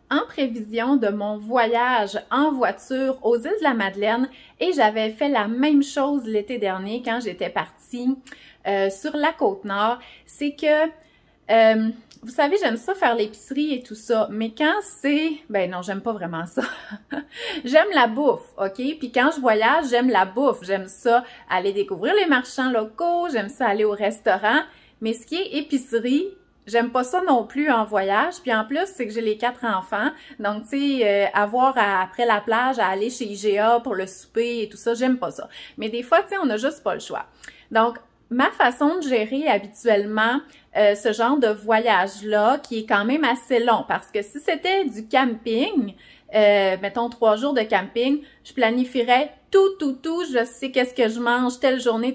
en prévision de mon voyage en voiture aux îles de la Madeleine et j'avais fait la même chose l'été dernier quand j'étais partie sur la Côte-Nord. C'est que, vous savez, j'aime ça faire l'épicerie et tout ça, mais quand c'est... Ben non, j'aime pas vraiment ça. J'aime la bouffe, OK? Puis quand je voyage, j'aime la bouffe. J'aime ça aller découvrir les marchands locaux, j'aime ça aller au restaurant, mais ce qui est épicerie, j'aime pas ça non plus en voyage. Puis en plus, c'est que j'ai les 4 enfants. Donc, tu sais, après la plage, à aller chez IGA pour le souper et tout ça, j'aime pas ça. Mais des fois, tu sais, on n'a juste pas le choix. Donc, ma façon de gérer habituellement ce genre de voyage-là, qui est quand même assez long, parce que si c'était du camping, mettons 3 jours de camping, je planifierais tout, je sais qu'est-ce que je mange telle journée,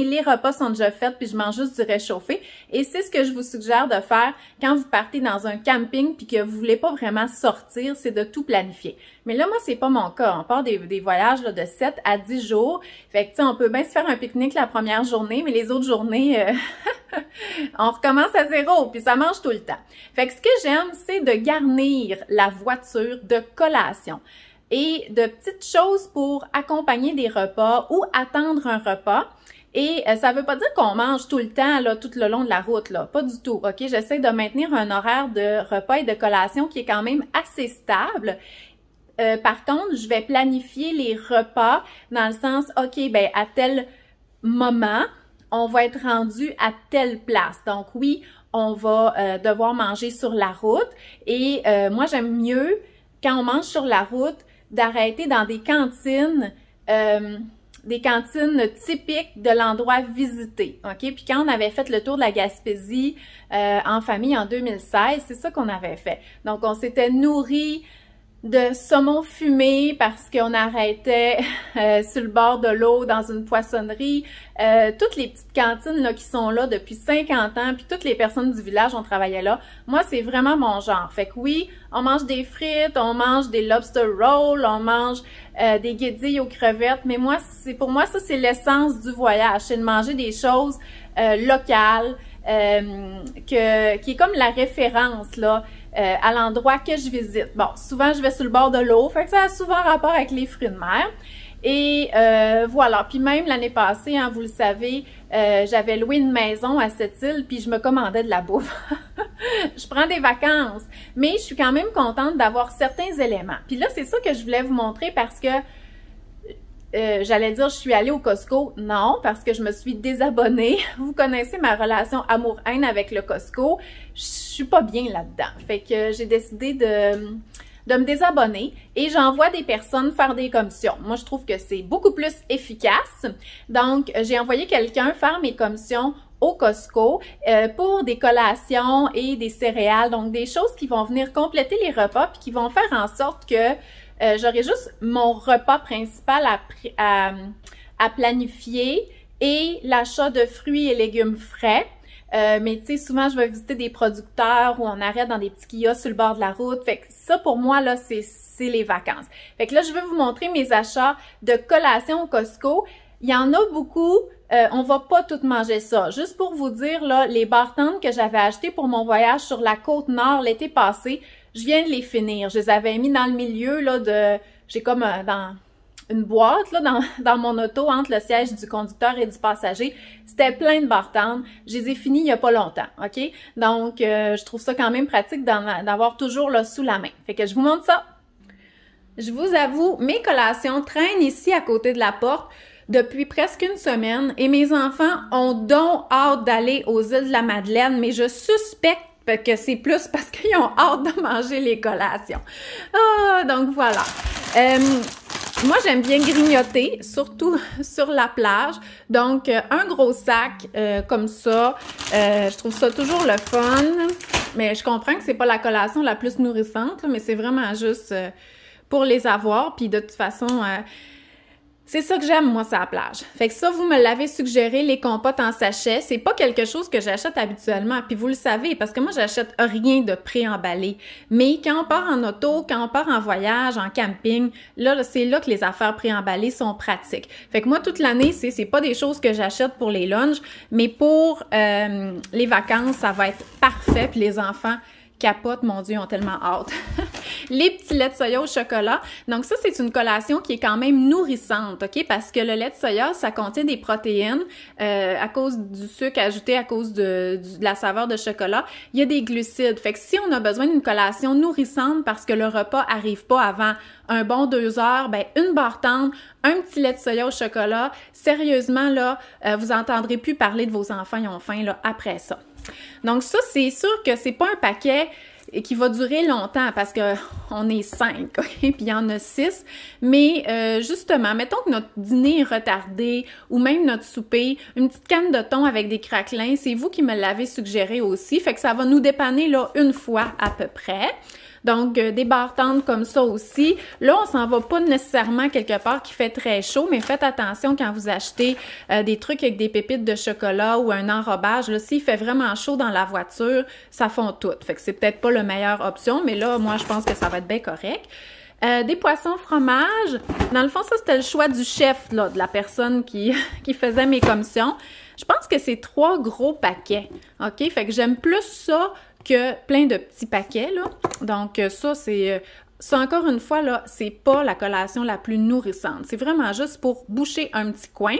les repas sont déjà faits, puis je mange juste du réchauffé. Et c'est ce que je vous suggère de faire quand vous partez dans un camping puis que vous voulez pas vraiment sortir, c'est de tout planifier. Mais là, moi, c'est pas mon cas. On part des voyages là, de 7 à 10 jours. Fait que, tu sais, on peut bien se faire un pique-nique la première journée, mais les autres journées, on recommence à zéro, puis ça mange tout le temps. Fait que ce que j'aime, c'est de garnir la voiture de collations et de petites choses pour accompagner des repas ou attendre un repas. Et ça veut pas dire qu'on mange tout le temps, là, tout le long de la route, là. Pas du tout, OK? J'essaie de maintenir un horaire de repas et de collation qui est quand même assez stable. Par contre, je vais planifier les repas dans le sens, OK, ben à tel moment, on va être rendu à telle place. Donc oui, on va devoir manger sur la route. Et moi, j'aime mieux, quand on mange sur la route, d'arrêter dans des cantines typiques de l'endroit visité, OK? Puis quand on avait fait le tour de la Gaspésie en famille en 2016, c'est ça qu'on avait fait. Donc, on s'était nourri de saumon fumé parce qu'on arrêtait sur le bord de l'eau dans une poissonnerie. Toutes les petites cantines là, qui sont là depuis 50 ans, puis toutes les personnes du village ont travaillé là. Moi, c'est vraiment mon genre. Fait que oui, on mange des frites, on mange des lobster rolls, on mange des guédilles aux crevettes, mais moi, pour moi, ça, c'est l'essence du voyage. C'est de manger des choses locales, qui est comme la référence, là, à l'endroit que je visite. Bon, souvent, je vais sur le bord de l'eau, fait que ça a souvent rapport avec les fruits de mer. Et voilà. Puis même l'année passée, hein, vous le savez, j'avais loué une maison à cette île, puis je me commandais de la bouffe. Je prends des vacances, mais je suis quand même contente d'avoir certains éléments. Puis là, c'est ça que je voulais vous montrer parce que j'allais dire je suis allée au Costco. Non, parce que je me suis désabonnée. Vous connaissez ma relation amour-haine avec le Costco. Je suis pas bien là-dedans. Fait que j'ai décidé de me désabonner et j'envoie des personnes faire des commissions. Moi, je trouve que c'est beaucoup plus efficace. Donc, j'ai envoyé quelqu'un faire mes commissions au Costco pour des collations et des céréales. Donc, des choses qui vont venir compléter les repas puis qui vont faire en sorte que j'aurai juste mon repas principal à planifier et l'achat de fruits et légumes frais. Mais tu sais, souvent, je vais visiter des producteurs où on arrête dans des petits kiosques sur le bord de la route. Fait que ça, pour moi, là, c'est les vacances. Fait que là, je vais vous montrer mes achats de collations au Costco. Il y en a beaucoup. On va pas tout manger ça. Juste pour vous dire, là, les bartendes que j'avais achetées pour mon voyage sur la Côte-Nord l'été passé, je viens de les finir. Je les avais mis dans le milieu, là, j'ai comme dans une boîte, là, dans mon auto, entre le siège du conducteur et du passager. C'était plein de bartendes. Je les ai finis il y a pas longtemps, OK? Donc, je trouve ça quand même pratique d'avoir toujours, là, sous la main. Fait que je vous montre ça. Je vous avoue, mes collations traînent ici à côté de la porte depuis presque une semaine et mes enfants ont donc hâte d'aller aux îles de la Madeleine, mais je suspecte que c'est plus parce qu'ils ont hâte de manger les collations. Ah, donc voilà. Moi, j'aime bien grignoter, surtout sur la plage. Donc, un gros sac comme ça, je trouve ça toujours le fun. Mais je comprends que c'est pas la collation la plus nourrissante, là, mais c'est vraiment juste pour les avoir. Puis de toute façon, c'est ça que j'aime, moi, c'est la plage. Fait que ça, vous me l'avez suggéré, les compotes en sachet. C'est pas quelque chose que j'achète habituellement. Puis vous le savez, parce que moi, j'achète rien de pré-emballé. Mais quand on part en auto, quand on part en voyage, en camping, là, c'est là que les affaires pré-emballées sont pratiques. Fait que moi, toute l'année, c'est pas des choses que j'achète pour les lunchs, mais pour les vacances, ça va être parfait. Puis les enfants capotent, mon Dieu, ils ont tellement hâte. les petits laits de soya au chocolat. Donc ça, c'est une collation qui est quand même nourrissante, OK? Parce que le lait de soya, ça contient des protéines à cause du sucre ajouté à cause de la saveur de chocolat. Il y a des glucides. Fait que si on a besoin d'une collation nourrissante parce que le repas arrive pas avant un bon 2 heures, ben une barre tendre, un petit lait de soya au chocolat, sérieusement, là, vous entendrez plus parler de vos enfants, ils ont faim, là, après ça. Donc ça, c'est sûr que c'est pas un paquet qui va durer longtemps parce que on est 5, OK? Puis il y en a 6. Mais justement, mettons que notre dîner est retardé ou même notre souper, une petite canne de thon avec des craquelins, c'est vous qui me l'avez suggéré aussi. Fait que ça va nous dépanner là une fois à peu près. Donc, des barres tendres comme ça aussi. Là, on s'en va pas nécessairement quelque part qui fait très chaud, mais faites attention quand vous achetez des trucs avec des pépites de chocolat ou un enrobage. Là, s'il fait vraiment chaud dans la voiture, ça fond tout. Fait que c'est peut-être pas la meilleure option, mais là, moi, je pense que ça va être bien correct. Des poissons fromage. Dans le fond, ça, c'était le choix du chef, là, de la personne qui faisait mes commissions. Je pense que c'est 3 gros paquets, OK? Fait que j'aime plus ça que plein de petits paquets, là. Donc, ça, c'est... Ça, encore une fois, là, c'est pas la collation la plus nourrissante. C'est vraiment juste pour boucher un petit coin.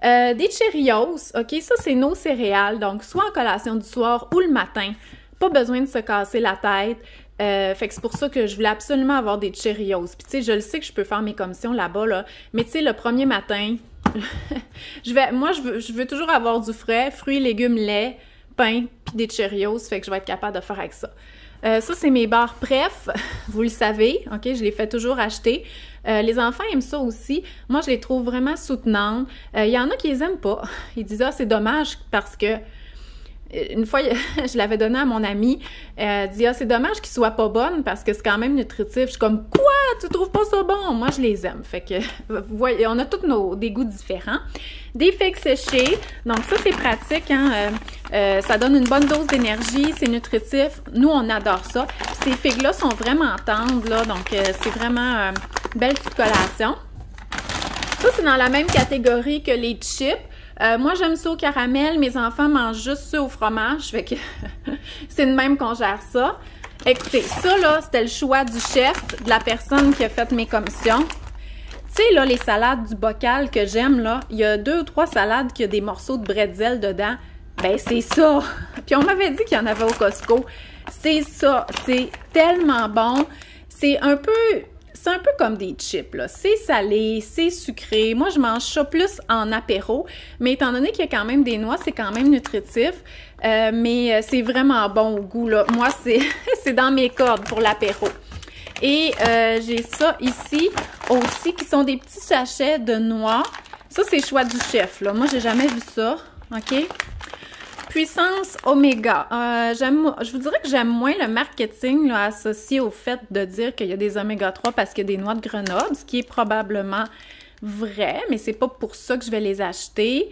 Des Cheerios, OK? Ça, c'est nos céréales. Donc, soit en collation du soir ou le matin. Pas besoin de se casser la tête. Fait que c'est pour ça que je voulais absolument avoir des Cheerios. Puis, tu sais, je le sais que je peux faire mes commissions là-bas, là. Mais, tu sais, le premier matin, je veux toujours avoir du frais, fruits, légumes, lait, pain, puis des Cheerios, fait que je vais être capable de faire avec ça. Ça, c'est mes barres Pref, vous le savez, OK? Je les fais toujours acheter. Les enfants aiment ça aussi. Moi, je les trouve vraiment soutenantes. Il y en a qui les aiment pas. Ils disent « Ah, c'est dommage parce que... » Une fois, je l'avais donné à mon amie. Elle dit « Ah, c'est dommage qu'ils soient pas bonnes parce que c'est quand même nutritif. » Je suis comme « Quoi? Tu trouves pas ça bon? » Moi, je les aime. Fait que, vous voyez, on a tous des goûts différents. Des figues séchées. Donc, ça, c'est pratique. Hein? Ça donne une bonne dose d'énergie. C'est nutritif. Nous, on adore ça. Ces figues-là sont vraiment tendres, là. Donc, c'est vraiment une belle petite collation. Ça, c'est dans la même catégorie que les chips. Moi, j'aime ça au caramel. Mes enfants mangent juste ça au fromage. Fait que c'est de même qu'on gère ça. Écoutez, ça, là, c'était le choix du chef, de la personne qui a fait mes commissions. Tu sais, là, les salades du bocal que j'aime, là, il y a 2 ou 3 salades qui ont des morceaux de bretzel dedans. Ben, c'est ça. Puis on m'avait dit qu'il y en avait au Costco. C'est ça. C'est tellement bon. C'est un peu comme des chips, là. C'est salé, c'est sucré. Moi, je mange ça plus en apéro, mais étant donné qu'il y a quand même des noix, c'est quand même nutritif. Mais c'est vraiment bon au goût, là. Moi, c'est dans mes cordes pour l'apéro. Et j'ai ça ici aussi, qui sont des petits sachets de noix. Ça, c'est choix du chef, là. Moi, j'ai jamais vu ça, OK? Puissance Oméga. Je vous dirais que j'aime moins le marketing là, associé au fait de dire qu'il y a des Oméga 3 parce qu'il y a des noix de Grenoble, ce qui est probablement vrai, mais c'est pas pour ça que je vais les acheter.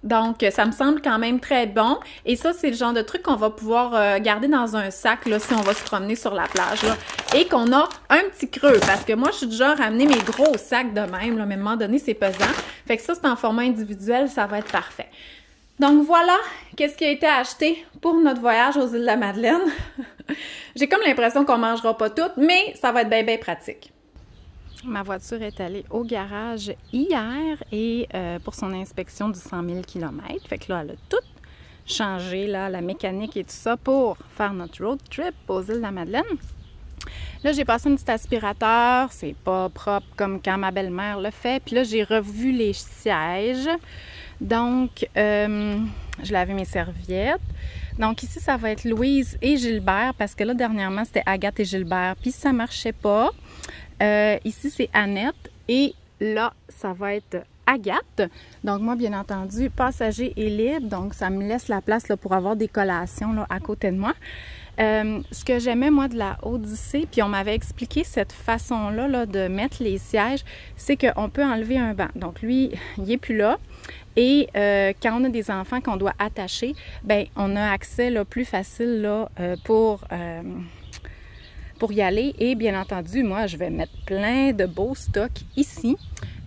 Donc, ça me semble quand même très bon. Et ça, c'est le genre de truc qu'on va pouvoir garder dans un sac là, si on va se promener sur la plage. Là, et qu'on a un petit creux. Parce que moi, je suis du genre à amener mes gros sacs de même. Là, mais à un moment donné, c'est pesant. Fait que ça, c'est en format individuel. Ça va être parfait. Donc voilà, qu'est-ce qui a été acheté pour notre voyage aux îles de la Madeleine. J'ai comme l'impression qu'on mangera pas tout, mais ça va être bien, bien pratique. Ma voiture est allée au garage hier et pour son inspection du 100 000 km. Fait que là, elle a tout changé, là, la mécanique et tout ça pour faire notre road trip aux îles de la Madeleine. Là, j'ai passé un petit aspirateur. C'est pas propre comme quand ma belle-mère le fait. Puis là, j'ai revu les sièges. Donc, je lavais mes serviettes. Donc, ici, ça va être Louise et Gilbert parce que là, dernièrement, c'était Agathe et Gilbert. Puis, ça marchait pas. Ici, c'est Annette. Et là, ça va être Agathe. Donc, moi, bien entendu, passager est libre. Donc, ça me laisse la place là, pour avoir des collations là, à côté de moi. Ce que j'aimais, moi, de la Odyssée, puis on m'avait expliqué cette façon-là là, de mettre les sièges, c'est qu'on peut enlever un banc. Donc, lui, il n'est plus là. Et quand on a des enfants qu'on doit attacher, bien, on a accès là, plus facile là, pour y aller. Et bien entendu, moi, je vais mettre plein de beaux stocks ici.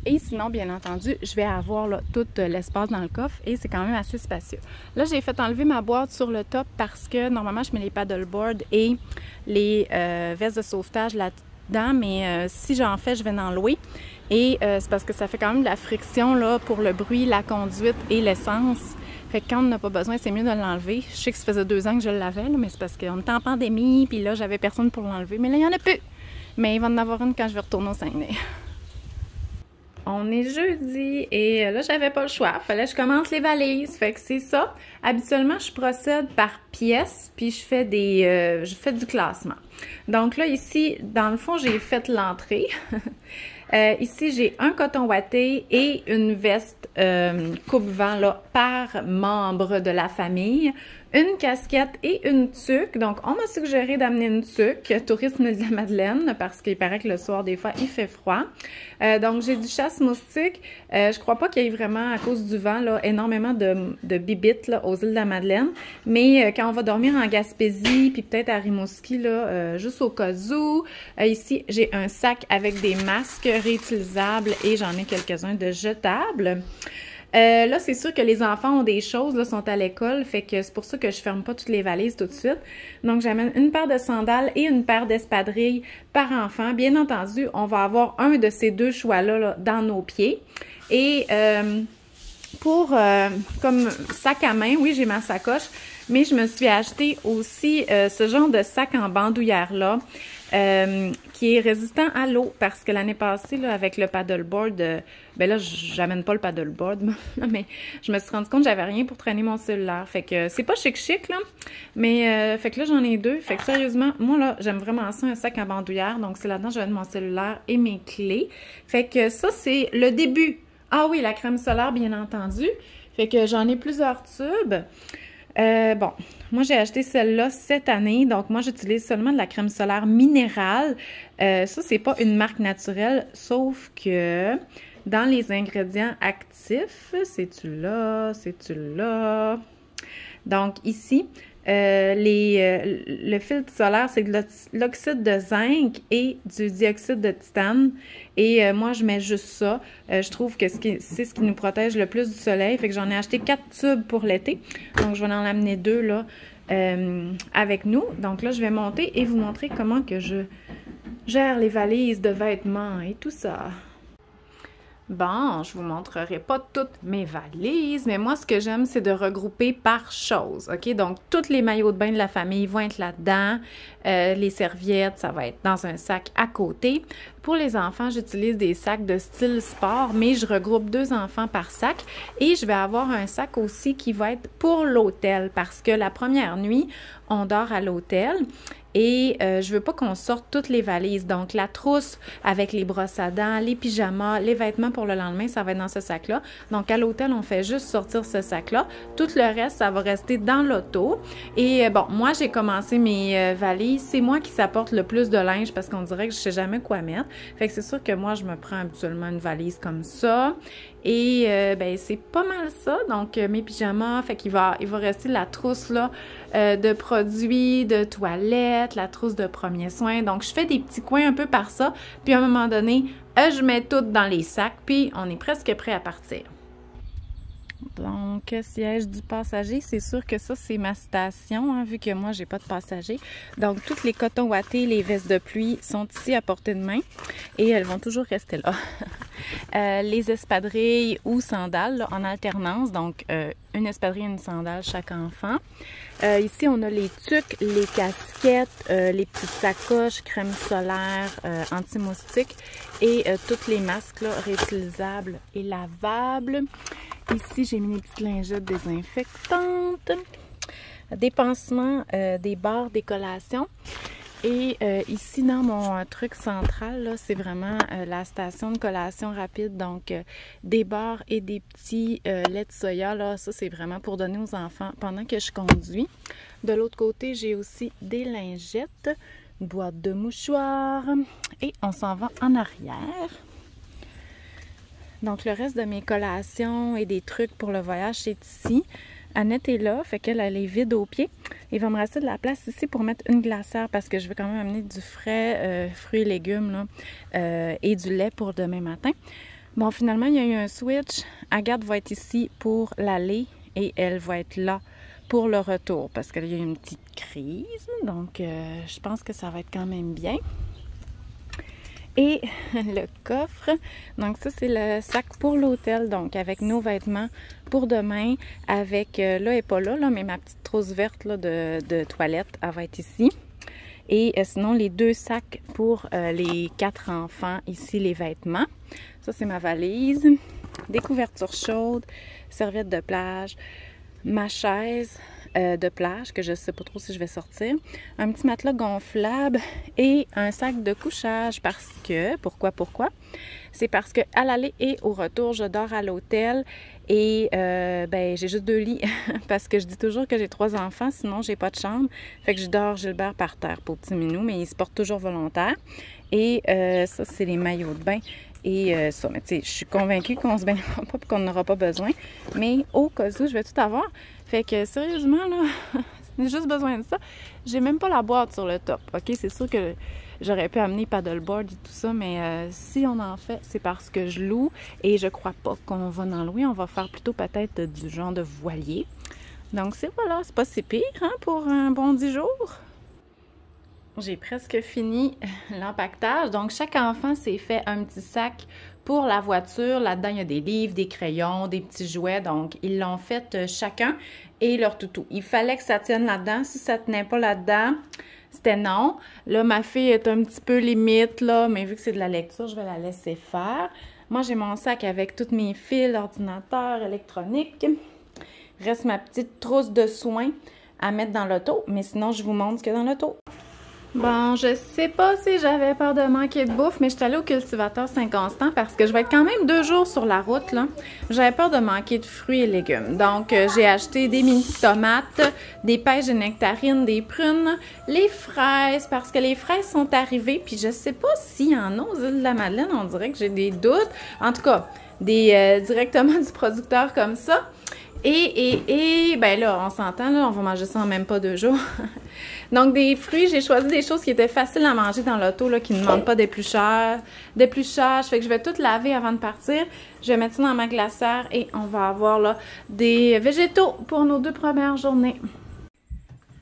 Et sinon, bien entendu, je vais avoir là, tout l'espace dans le coffre et c'est quand même assez spacieux. Là, j'ai fait enlever ma boîte sur le top parce que normalement, je mets les paddleboards et les vestes de sauvetage là-dedans, mais si j'en fais, je vais en louer. Et c'est parce que ça fait quand même de la friction là, pour le bruit, la conduite et l'essence. Fait que quand on n'a pas besoin, c'est mieux de l'enlever. Je sais que ça faisait 2 ans que je l'avais, mais c'est parce qu'on était en pandémie, puis là, j'avais personne pour l'enlever. Mais là, il y en a plus! Mais il va en avoir une quand je vais retourner au Saguenay. On est jeudi et là, j'avais pas le choix. Fallait que je commence les valises. Fait que c'est ça. Habituellement, je procède par pièce, puis je fais du classement. Donc là, ici, dans le fond, j'ai fait l'entrée. Ici, j'ai un coton ouaté et une veste coupe-vent là, par membre de la famille, une casquette et une tuque. Donc, on m'a suggéré d'amener une tuque, Tourisme de la Madeleine, parce qu'il paraît que le soir, des fois, il fait froid. Donc, j'ai du chasse-moustique. Je crois pas qu'il y ait vraiment, à cause du vent, là, énormément de bibites là, aux îles de la Madeleine. Mais quand on va dormir en Gaspésie, puis peut-être à Rimouski, là, juste au cas où. Ici, j'ai un sac avec des masques réutilisables et j'en ai quelques-uns de jetables. Là, c'est sûr que les enfants ont des choses, là, sont à l'école, fait que c'est pour ça que je ferme pas toutes les valises tout de suite. Donc, j'amène une paire de sandales et une paire d'espadrilles par enfant. Bien entendu, on va avoir un de ces 2 choix-là là, dans nos pieds. Et comme sac à main, oui, j'ai ma sacoche, mais je me suis acheté aussi ce genre de sac en bandoulière-là. Qui est résistant à l'eau parce que l'année passée, là, avec le paddleboard, ben là, j'amène pas le paddleboard, mais je me suis rendu compte que j'avais rien pour traîner mon cellulaire. Fait que c'est pas chic, là, mais fait que là, j'en ai 2. Fait que sérieusement, moi, là, j'aime vraiment ça, un sac en bandoulière. Donc, c'est là-dedans, je vais mettre mon cellulaire et mes clés. Fait que ça, c'est le début. Ah oui, la crème solaire, bien entendu. Fait que j'en ai plusieurs tubes. Bon, moi j'ai acheté celle-là cette année, donc moi j'utilise seulement de la crème solaire minérale. Ça, c'est pas une marque naturelle, sauf que dans les ingrédients actifs, c'est-tu là, c'est-tu là? Donc ici, le filtre solaire, c'est de l'oxyde de zinc et du dioxyde de titane. Et moi, je mets juste ça. Je trouve que c'est ce qui nous protège le plus du soleil. Fait que j'en ai acheté 4 tubes pour l'été. Donc, je vais en amener 2 là avec nous. Donc là, je vais monter et vous montrer comment que je gère les valises de vêtements et tout ça. Bon, je vous montrerai pas toutes mes valises, mais moi, ce que j'aime, c'est de regrouper par chose, OK? Donc, tous les maillots de bain de la famille vont être là-dedans. Les serviettes, ça va être dans un sac à côté. Pour les enfants, j'utilise des sacs de style sport, mais je regroupe 2 enfants par sac. Et je vais avoir un sac aussi qui va être pour l'hôtel, parce que la première nuit, on dort à l'hôtel. Et je veux pas qu'on sorte toutes les valises. Donc, la trousse avec les brosses à dents, les pyjamas, les vêtements pour le lendemain, ça va être dans ce sac-là. Donc, à l'hôtel, on fait juste sortir ce sac-là. Tout le reste, ça va rester dans l'auto. Et bon, moi, j'ai commencé mes valises. C'est moi qui s'apporte le plus de linge parce qu'on dirait que je sais jamais quoi mettre. Fait que c'est sûr que moi, je me prends habituellement une valise comme ça. Et ben c'est pas mal ça. Donc, mes pyjamas, fait qu'il va rester la trousse là de produits, de toilettes, la trousse de premiers soins. Donc, je fais des petits coins un peu par ça. Puis, à un moment donné, je mets tout dans les sacs. Puis, on est presque prêt à partir. Donc, siège du passager, c'est sûr que ça, c'est ma station, hein, vu que moi, j'ai pas de passager. Donc, toutes les cotons ouatés, les vestes de pluie sont ici à portée de main et elles vont toujours rester là. Les espadrilles ou sandales, là, en alternance, donc une espadrille et une sandale chaque enfant. Ici, on a les tuques, les casquettes, les petites sacoches, crème solaire, anti-moustique et tous les masques là, réutilisables et lavables. Ici, j'ai mis des petites lingettes désinfectantes, des pansements, des barres, des collations. Et ici, dans mon truc central, c'est vraiment la station de collation rapide. Donc, des barres et des petits laits de soya. Là, ça, c'est vraiment pour donner aux enfants pendant que je conduis. De l'autre côté, j'ai aussi des lingettes, une boîte de mouchoirs. Et on s'en va en arrière. Donc, le reste de mes collations et des trucs pour le voyage, c'est ici. Annette est là, fait qu'elle est vide aux pieds. Il va me rester de la place ici pour mettre une glacière parce que je vais quand même amener du frais, fruits et légumes là, et du lait pour demain matin. Bon, finalement, il y a eu un switch. Agathe va être ici pour l'aller et elle va être là pour le retour parce qu'il y a eu une petite crise. Donc, je pense que ça va être quand même bien. Et le coffre, donc ça c'est le sac pour l'hôtel, donc avec nos vêtements pour demain, avec, là elle n'est pas là, mais ma petite trousse verte là, de toilette, elle va être ici. Et sinon les 2 sacs pour les 4 enfants, ici les vêtements. Ça c'est ma valise, des couvertures chaudes, serviettes de plage, ma chaise de plage que je ne sais pas trop si je vais sortir, un petit matelas gonflable et un sac de couchage parce que, pourquoi? C'est parce que à l'aller et au retour, je dors à l'hôtel et ben j'ai juste 2 lits parce que je dis toujours que j'ai 3 enfants, sinon j'ai pas de chambre. Fait que je dors Gilbert par terre pour petit minou, mais il se porte toujours volontaire. Et ça, c'est les maillots de bain. Et ça, mais tu sais, je suis convaincue qu'on se baignera pas et qu'on n'aura pas besoin. Mais au cas où, je vais tout avoir. Fait que sérieusement, là, j'ai juste besoin de ça. J'ai même pas la boîte sur le top, ok? C'est sûr que j'aurais pu amener paddleboard et tout ça, mais si on en fait, c'est parce que je loue. Et je crois pas qu'on va en louer. On va faire plutôt peut-être du genre de voilier. Donc c'est voilà, c'est pas si pire, hein, pour un bon 10 jours. J'ai presque fini l'empaquetage. Donc, chaque enfant s'est fait un petit sac pour la voiture. Là-dedans, il y a des livres, des crayons, des petits jouets. Donc, ils l'ont fait chacun et leur toutou. Il fallait que ça tienne là-dedans. Si ça ne tenait pas là-dedans, c'était non. Là, ma fille est un petit peu limite, là, mais vu que c'est de la lecture, je vais la laisser faire. Moi, j'ai mon sac avec tous mes fils, ordinateur, électronique. Reste ma petite trousse de soins à mettre dans l'auto. Mais sinon, je vous montre ce qu'il y a dans l'auto. Bon, je sais pas si j'avais peur de manquer de bouffe, mais je suis allée au cultivateur Saint-Constant parce que je vais être quand même 2 jours sur la route, là. J'avais peur de manquer de fruits et légumes. Donc, j'ai acheté des mini tomates, des pêches de nectarines, des prunes, les fraises, parce que les fraises sont arrivées, puis je sais pas s'il y en a aux îles de la Madeleine, on dirait que j'ai des doutes. En tout cas, directement du producteur comme ça. Et ben là, on s'entend, là, on va manger ça en même pas 2 jours. Donc, des fruits, j'ai choisi des choses qui étaient faciles à manger dans l'auto, là, qui ne demandent pas d'épluchage. Fait que je vais tout laver avant de partir. Je vais mettre ça dans ma glacière et on va avoir là des végétaux pour nos 2 premières journées.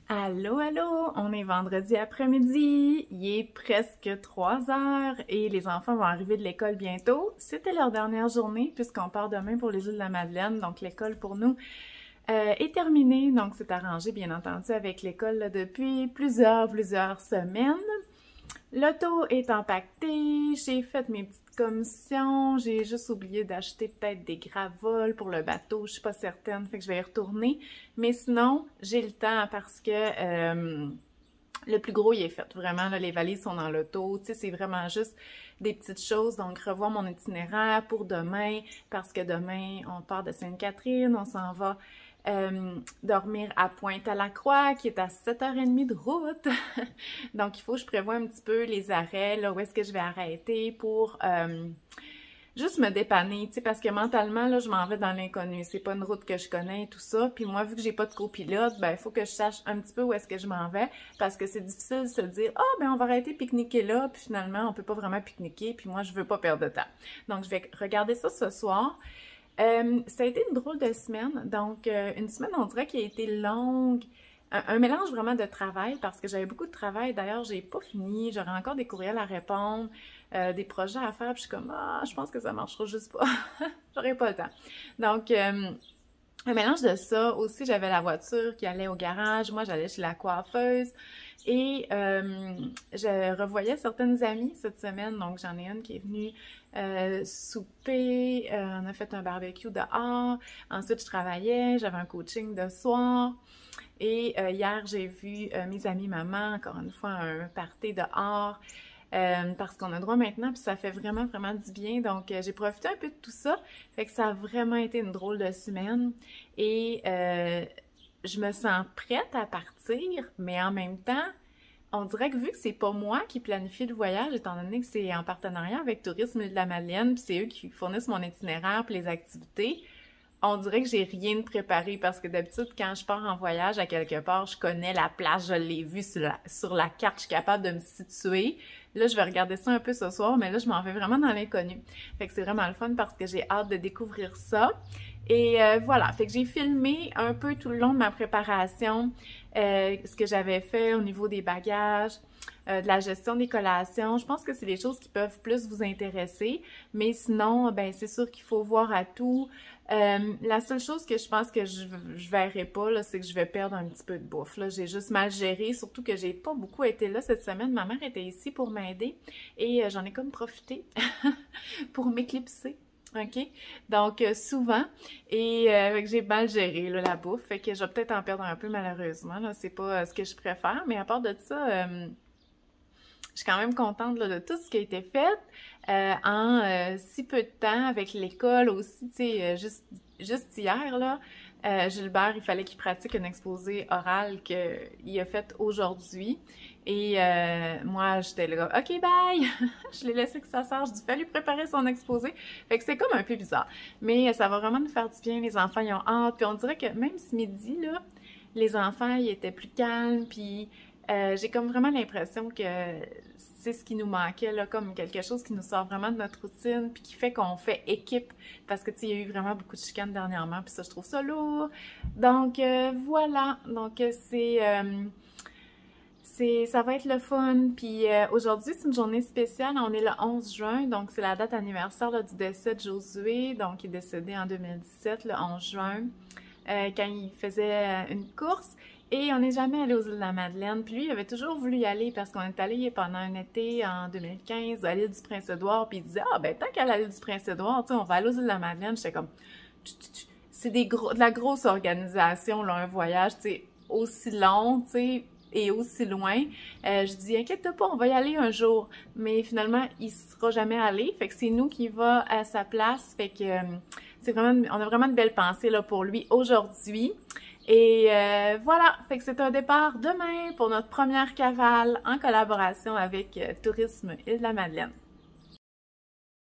Allô, allô! On est vendredi après-midi, il est presque 3 heures et les enfants vont arriver de l'école bientôt. C'était leur dernière journée puisqu'on part demain pour les îles de la Madeleine, donc l'école pour nous est terminée. Donc c'est arrangé bien entendu avec l'école depuis plusieurs semaines. L'auto est empaquetée, j'ai fait mes petites commissions, j'ai juste oublié d'acheter peut-être des gravoles pour le bateau, je suis pas certaine, fait que je vais y retourner. Mais sinon, j'ai le temps parce que le plus gros il est fait, vraiment, là, les valises sont dans l'auto, tu sais, c'est vraiment juste des petites choses. Donc, revoir mon itinéraire pour demain, parce que demain, on part de Sainte-Catherine, on s'en va dormir à Pointe-à-la-Croix, qui est à 7h30 de route. Donc, il faut que je prévoie un petit peu les arrêts, là, où est-ce que je vais arrêter pour juste me dépanner, tu sais, parce que mentalement, là, je m'en vais dans l'inconnu. C'est pas une route que je connais et tout ça. Puis moi, vu que j'ai pas de copilote, ben, il faut que je sache un petit peu où est-ce que je m'en vais, parce que c'est difficile de se dire, ah, ben, on va arrêter pique-niquer là, puis finalement, on peut pas vraiment pique-niquer, puis moi, je veux pas perdre de temps. Donc, je vais regarder ça ce soir. Ça a été une drôle de semaine, donc une semaine on dirait qui a été longue, un mélange vraiment de travail parce que j'avais beaucoup de travail, d'ailleurs j'ai pas fini, j'aurais encore des courriels à répondre, des projets à faire, puis je suis comme ah je pense que ça marchera juste pas, j'aurais pas le temps. Donc un mélange de ça, aussi j'avais la voiture qui allait au garage, moi j'allais chez la coiffeuse et je revoyais certaines amies cette semaine, donc j'en ai une qui est venue souper, on a fait un barbecue dehors, ensuite je travaillais, j'avais un coaching de soir et hier j'ai vu mes amis maman, encore une fois un party dehors. Parce qu'on a droit maintenant, puis ça fait vraiment du bien. Donc, j'ai profité un peu de tout ça. Fait que ça a vraiment été une drôle de semaine. Et je me sens prête à partir, mais en même temps, on dirait que vu que c'est pas moi qui planifie le voyage, étant donné que c'est en partenariat avec Tourisme de la Madeleine, puis c'est eux qui fournissent mon itinéraire puis les activités, on dirait que j'ai rien de préparé parce que d'habitude, quand je pars en voyage à quelque part, je connais la place, je l'ai vue sur la carte, je suis capable de me situer. Là, je vais regarder ça un peu ce soir, mais là, je m'en vais vraiment dans l'inconnu. Fait que c'est vraiment le fun parce que j'ai hâte de découvrir ça. Et voilà, fait que j'ai filmé un peu tout le long de ma préparation ce que j'avais fait au niveau des bagages, de la gestion des collations. Je pense que c'est des choses qui peuvent plus vous intéresser, mais sinon, ben c'est sûr qu'il faut voir à tout. La seule chose que je pense que je verrai pas, là, c'est que je vais perdre un petit peu de bouffe. Là, j'ai juste mal géré, surtout que j'ai pas beaucoup été là cette semaine. Ma mère était ici pour m'aider et j'en ai comme profité pour m'éclipser. OK? Donc, souvent, et j'ai mal géré là, la bouffe, fait que je vais peut-être en perdre un peu malheureusement, là, c'est pas ce que je préfère, mais à part de ça, je suis quand même contente là, de tout ce qui a été fait en si peu de temps avec l'école aussi, tu sais, juste hier, là, Gilbert, il fallait qu'il pratique un exposé oral qu'il a fait aujourd'hui. Et moi, j'étais là, OK, bye! Je l'ai laissé que ça sorte. J'ai fallu préparer son exposé. Fait que c'est comme un peu bizarre. Mais ça va vraiment nous faire du bien. Les enfants, ils ont hâte. Puis on dirait que même ce midi, là, les enfants, ils étaient plus calmes. Puis j'ai comme vraiment l'impression que c'est ce qui nous manquait, là, comme quelque chose qui nous sort vraiment de notre routine, puis qui fait qu'on fait équipe, parce que, tu sais, il y a eu vraiment beaucoup de chicanes dernièrement, puis ça, je trouve ça lourd. Donc, voilà. Donc, ça va être le fun. Puis aujourd'hui, c'est une journée spéciale. On est le 11 juin, donc c'est la date anniversaire là, du décès de Josué. Donc, il est décédé en 2017, le 11 juin, quand il faisait une course. Et on n'est jamais allé aux îles de la Madeleine. Puis lui, il avait toujours voulu y aller parce qu'on est allé pendant un été en 2015 à l'île du Prince-Édouard. Puis il disait, ah ben tant qu'à l'île du Prince-Édouard, tu sais, on va aller aux îles de la Madeleine. J'étais comme, c'est de la grosse organisation, là, un voyage, tu sais, aussi long, tu sais, et aussi loin. Je dis, inquiète-toi pas, on va y aller un jour. Mais finalement, il sera jamais allé. Fait que c'est nous qui va à sa place. Fait que c'est vraiment, on a vraiment de belles pensées là pour lui aujourd'hui. Et voilà, fait que c'est un départ demain pour notre première cavale en collaboration avec Tourisme Île-de-la-Madeleine.